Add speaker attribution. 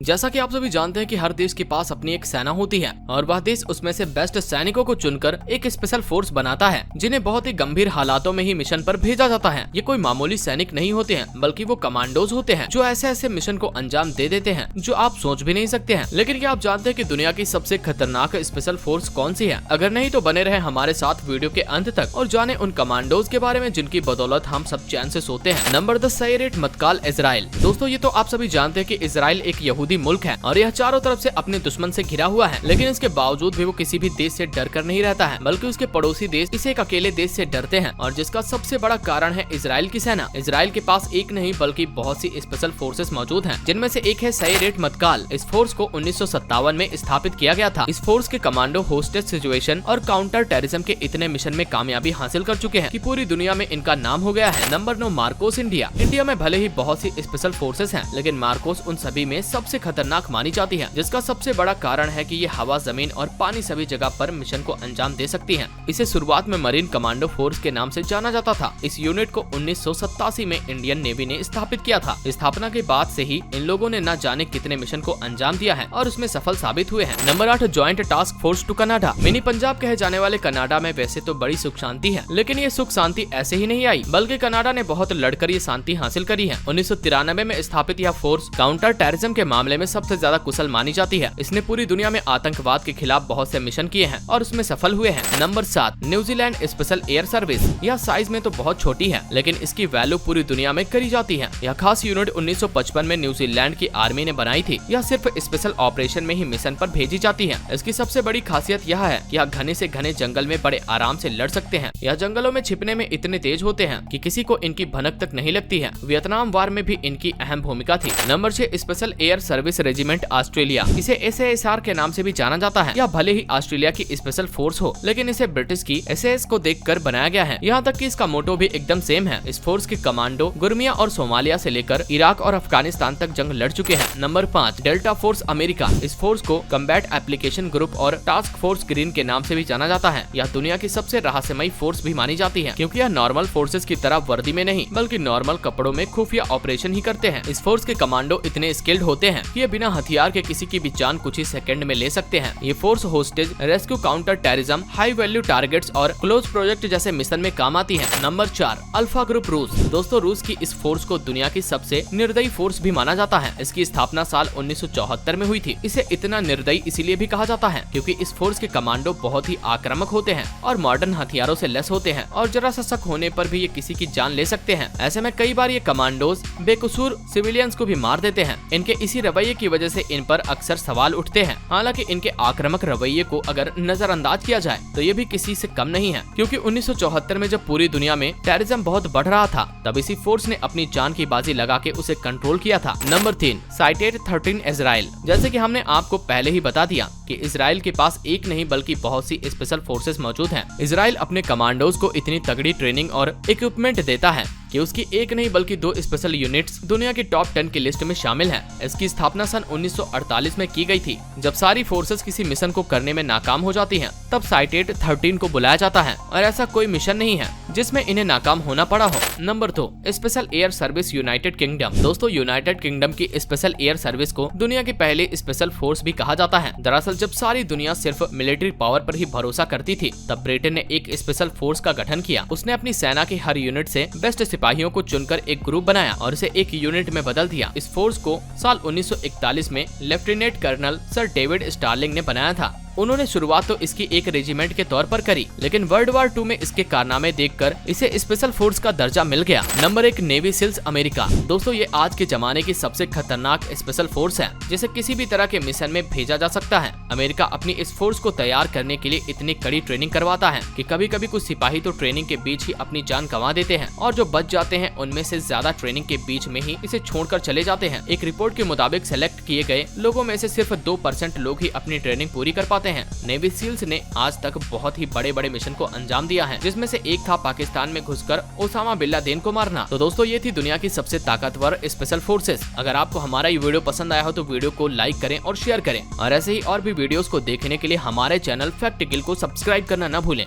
Speaker 1: जैसा कि आप सभी जानते हैं कि हर देश के पास अपनी एक सेना होती है और वह देश उसमें से बेस्ट सैनिकों को चुनकर एक स्पेशल फोर्स बनाता है जिन्हें बहुत ही गंभीर हालातों में ही मिशन पर भेजा जाता है। ये कोई मामूली सैनिक नहीं होते हैं बल्कि वो कमांडोज होते हैं जो ऐसे ऐसे मिशन को अंजाम दे देते हैं जो आप सोच भी नहीं सकते हैं। लेकिन क्या आप जानते हैं कि दुनिया की सबसे खतरनाक स्पेशल फोर्स कौन सी है? अगर नहीं तो बने रहे हमारे साथ वीडियो के अंत तक और जाने उन कमांडोज के बारे में जिनकी बदौलत हम सब चैन से सोते हैं। Number 10 Sayeret Matkal Israel. दोस्तों ये तो आप सभी जानते हैं कि इजराइल एक यहूदी मुल्क है और यह चारों तरफ से अपने दुश्मन से घिरा हुआ है, लेकिन इसके बावजूद भी वो किसी भी देश से डर कर नहीं रहता है बल्कि उसके पड़ोसी देश इसे एक अकेले देश से डरते हैं और जिसका सबसे बड़ा कारण है इजराइल की सेना। इजराइल के पास एक नहीं बल्कि बहुत सी स्पेशल फोर्सेस मौजूद हैं, जिनमें से एक है सैरेट मत्काल। इस फोर्स को 1957 में स्थापित किया गया था। इस फोर्स के कमांडो होस्टेज सिचुएशन और काउंटर टेररिज्म के इतने मिशन में कामयाबी हासिल कर चुके हैं कि पूरी दुनिया में इनका नाम हो गया है। Number 9 Marcos India. इंडिया में भले ही बहुत सी स्पेशल फोर्सेस हैं, लेकिन मार्कोस उन सभी में सबसे खतरनाक मानी जाती है, जिसका सबसे बड़ा कारण है कि ये हवा, जमीन और पानी सभी जगह पर मिशन को अंजाम दे सकती है। इसे शुरुआत में मरीन कमांडो फोर्स के नाम से जाना जाता था। इस यूनिट को 1987 में इंडियन नेवी ने स्थापित किया था। स्थापना के बाद से ही इन लोगों ने न जाने कितने मिशन को अंजाम दिया है और उसमें सफल साबित हुए हैं। Number 8 joint task force two Canada. Mini Punjab कहे जाने वाले कनाडा में वैसे तो बड़ी सुख शांति है, लेकिन ये सुख शांति ऐसे ही नहीं आई, बल्कि कनाडा ने बहुत लड़कर ये शांति हासिल करी है। 1993 में स्थापित यह फोर्स काउंटर टेररिज्म के मामले में सबसे ज्यादा कुशल मानी जाती है। इसने पूरी दुनिया में आतंकवाद के खिलाफ बहुत से मिशन किए हैं और उसमें सफल हुए हैं। Number 7 New Zealand special air service. यह साइज में तो बहुत छोटी है, लेकिन इसकी वैल्यू पूरी दुनिया में करी जाती है। यह खास यूनिट 1955 में न्यूजीलैंड की आर्मी ने बनाई थी। यह सिर्फ स्पेशल ऑपरेशन में ही मिशन पर भेजी जाती है। इसकी सबसे बड़ी खासियत यह है कि यह घने से घने जंगल में बड़े आराम से लड़ सकते हैं। यह जंगलों में छिपने में इतने तेज होते हैं कि किसी को इनकी भनक तक नहीं लगती है। वियतनाम वार में भी इनकी अहम भूमिका थी। Number 6 special air service regiment Australia. इसे SASR के नाम से भी जाना जाता है। यह भले ही ऑस्ट्रेलिया की स्पेशल फोर्स हो, लेकिन इसे ब्रिटिश की SAS को देखकर बनाया गया है। यहाँ तक कि इसका मोटो भी एकदम सेम है। इस फोर्स के कमांडो गुर्मिया और सोमालिया से लेकर इराक और अफगानिस्तान तक जंग लड़ चुके हैं। Number 5 delta force America. इस फोर्स को कम्बैट एप्लीकेशन ग्रुप और टास्क फोर्स ग्रीन के नाम से भी जाना जाता है। यह दुनिया की सबसे रहस्यमयी फोर्स भी मानी जाती है, क्योंकि यह नॉर्मल फोर्सेस की तरह वर्दी में नहीं बल्कि नॉर्मल कपड़ों में खुफिया ऑपरेशन ही करते हैं। इस फोर्स के कमांडो इतने स्किल्ड होते हैं कि ये बिना हथियार के किसी की भी जान कुछ ही सेकंड में ले सकते हैं। ये force hostage, rescue, counter terrorism, high value targets और क्लोज प्रोजेक्ट जैसे मिशन में काम आती है। नंबर 4 अल्फा ग्रुप रूस। दोस्तों रूस की इस फोर्स को दुनिया की सबसे निर्दयी फोर्स भी माना जाता है। इसकी स्थापना साल 1974 में हुई थी। इसे इतना निर्दयी इसीलिए भी कहा जाता है क्योंकि इस फोर्स के कमांडो बहुत ही आक्रामक होते हैं और मॉडर्न हथियारों से लैस होते हैं और जरा सा शक होने पर भी ये किसी की जान ले सकते हैं। ऐसे में कई बार ये कमांडोज बेकसूर सिविलियंस को भी मार देते हैं। इनके इसी रवैये की वजह से इन पर अक्सर सवाल उठते हैं। हालांकि इनके आक्रामक रवैये को अगर नजरअंदाज किया जाए तो ये भी किसी से कम नहीं है, क्योंकि 1974 में जब पूरी दुनिया में टेररिज्म बहुत बढ़ रहा था तब इसी फोर्स ने अपनी जान की बाजी लगा के उसे कंट्रोल किया था। नंबर 3 साइटेड 13 इजराइल। जैसे कि हमने आपको पहले ही बता दिया कि इजराइल के पास एक नहीं बल्कि बहुत सी स्पेशल फोर्सेस मौजूद हैं। इजराइल अपने कमांडोज को इतनी तगड़ी ट्रेनिंग और इक्विपमेंट देता है कि उसकी एक नहीं बल्कि 2 स्पेशल यूनिट्स दुनिया की टॉप 10 की लिस्ट में शामिल हैं। इसकी स्थापना सन 1948 में की गई थी। जब सारी फोर्सेस किसी मिशन को करने में नाकाम हो जाती हैं, तब साइटेड 13 को बुलाया जाता है और ऐसा कोई मिशन नहीं है जिसमें इन्हें नाकाम होना पड़ा हो। Number 2 special air service United kingdom. दोस्तों यूनाइटेड किंगडम की स्पेशल एयर सर्विस को दुनिया की पहली स्पेशल फोर्स भी कहा जाता है। दरअसल जब सारी दुनिया सिर्फ मिलिट्री पावर पर ही भरोसा करती थी, तब ब्रिटेन ने एक स्पेशल फोर्स का गठन किया। उसने अपनी सेना की हर यूनिट से बेस्ट सिपाहियों को चुनकर एक ग्रुप बनाया और इसे एक यूनिट में बदल दिया। इस फोर्स को साल 1941 में lieutenant colonel sir David Stirling ने बनाया था। उन्होंने शुरुआत तो इसकी एक रेजिमेंट के तौर पर करी, लेकिन वर्ल्ड वार 2 में इसके कारनामे देखकर इसे स्पेशल फोर्स का दर्जा मिल गया। Number 1 Navy SEALs America. दोस्तों ये आज के जमाने की सबसे खतरनाक स्पेशल फोर्स है, जिसे किसी भी तरह के मिशन में भेजा जा सकता है। अमेरिका अपनी इस फोर्स को तैयार करने के लिए इतनी कड़ी ट्रेनिंग करवाता है कि कभी कभी कुछ सिपाही तो ट्रेनिंग के बीच ही अपनी जान गंवा देते हैं और जो बच जाते हैं उनमें से ज्यादा ट्रेनिंग के बीच में ही इसे छोड़कर चले जाते हैं। एक रिपोर्ट के मुताबिक सेलेक्ट किए गए लोगों में से सिर्फ 2% लोग ही अपनी ट्रेनिंग पूरी कर पाते हैं। नेवी सील्स ने आज तक बहुत ही बड़े बड़े मिशन को अंजाम दिया है, जिसमें से एक था पाकिस्तान में घुसकर ओसामा बिन लादेन को मारना। तो दोस्तों ये थी दुनिया की सबसे ताकतवर स्पेशल फोर्सेस। अगर आपको हमारा ये वीडियो पसंद आया हो तो वीडियो को लाइक करें और शेयर करें और ऐसे ही और भी वीडियोस को देखने के लिए हमारे चैनल फैक्ट किल को सब्सक्राइब करना न भूलें।